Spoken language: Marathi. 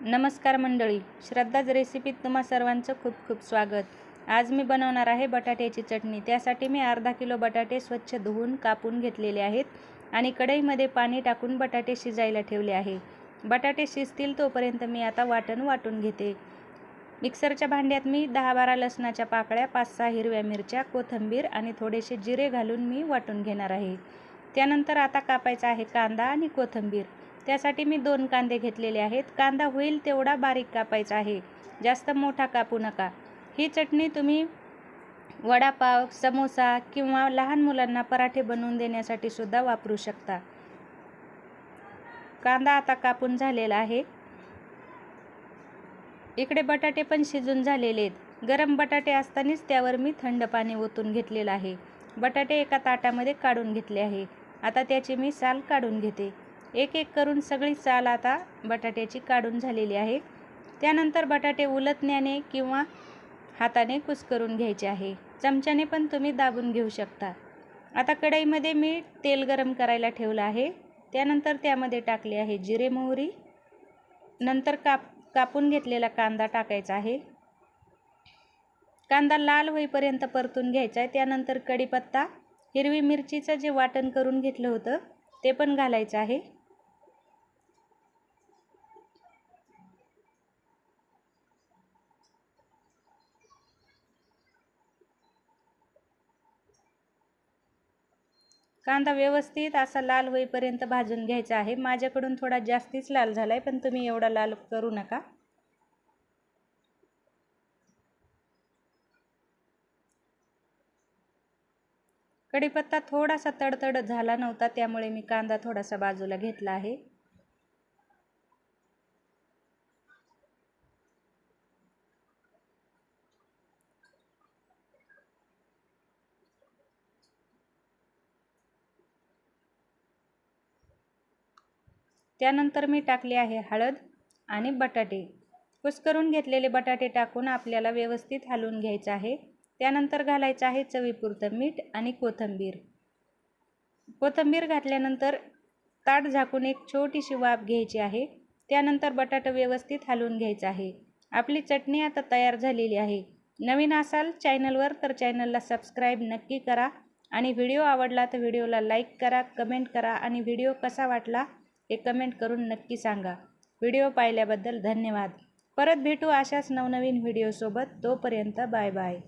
नमस्कार मंडळी, श्रद्धाज रेसिपीत तुम्हा सर्वांचं खूप खूप स्वागत. आज मी बनवणार आहे बटाट्याची चटणी. त्यासाठी मी अर्धा किलो बटाटे स्वच्छ धुवून कापून घेतलेले आहेत आणि कढईमध्ये पाणी टाकून बटाटे शिजायला ठेवले आहे. बटाटे शिजतील तोपर्यंत मी आता वाटून घेते. मिक्सरच्या भांड्यात मी 10-12 लसणाच्या पाकळ्या, 5-6 हिरव्या मिरच्या, कोथिंबीर आणि थोडेसे जिरे घालून मी वाटून घेणार आहे. त्यानंतर आता कापायचा आहे कांदा आणि कोथिंबीर. त्यासाठी मी 2 कांदे घेतलेले आहेत. कांदा होईल तेवढा बारीक कापायचा आहे, जास्त मोठा कापू नका. ही चटणी तुम्ही वडापाव, समोसा किंवा लहान मुलांना पराठे बनवून देण्यासाठी सुद्धा वापरू शकता. कांदा आता कापून झालेला आहे. इकडे बटाटे पण शिजून झालेले आहेत. गरम बटाटे असतानाच त्यावर मी थंड पाणी ओतून घेतलेलं आहे. बटाटे एका ताटामध्ये काढून घेतले आहे. आता त्याची मी साल काढून घेते. एक एक करून सगळी साल आता बटाट्याची काढून झालेली आहे. त्यानंतर बटाटे उलटण्याने किंवा हाताने कुस्करून घ्यायचे आहे. चमच्याने पण तुम्ही दाबून घेऊ शकता. आता कढईमध्ये मी तेल गरम करायला ठेवलं आहे. त्यानंतर त्यामध्ये टाकले आहे जिरे, मोहरी. नंतर कापून घेतलेला कांदा टाकायचा आहे. कांदा लाल होईपर्यंत परतून घ्यायचा आहे. त्यानंतर कढीपत्ता, हिरवी मिरचीचं जे वाटण करून घेतलं होतं ते पण घालायचं आहे. कांदा व्यवस्थित असा लाल होईपर्यंत भाजून घ्यायचा आहे. माझ्याकडून थोडा जास्तीच लाल झाला आहे, पण तुम्ही एवढा लाल करू नका. कढीपत्ता थोडासा तडतडत झाला नव्हता, त्यामुळे मी कांदा थोडासा बाजूला घेतला आहे. त्यानंतर मी टाकले आहे हळद आणि बटाटे. कुस्करून घेतलेले बटाटे टाकून आपल्याला व्यवस्थित हलवून घ्यायचं आहे. त्यानंतर घालायचं आहे चवीपुरतं मीठ आणि कोथिंबीर. कोथिंबीर घातल्यानंतर ताट झाकून एक छोटीशी वाफ घ्यायची आहे. त्यानंतर बटाटा व्यवस्थित हलवून घ्यायचं आहे. आपली चटणी आता तयार झालेली आहे. नवीन असाल चॅनलवर तर चॅनलला सबस्क्राईब नक्की करा आणि व्हिडिओ आवडला तर व्हिडिओला लाईक करा, कमेंट करा आणि व्हिडिओ कसा वाटला हे कमेंट करून नक्की सांगा. व्हिडिओ पाहिल्याबद्दल धन्यवाद. परत भेटू अशाच नवनवीन व्हिडिओसोबत. तोपर्यंत बाय बाय.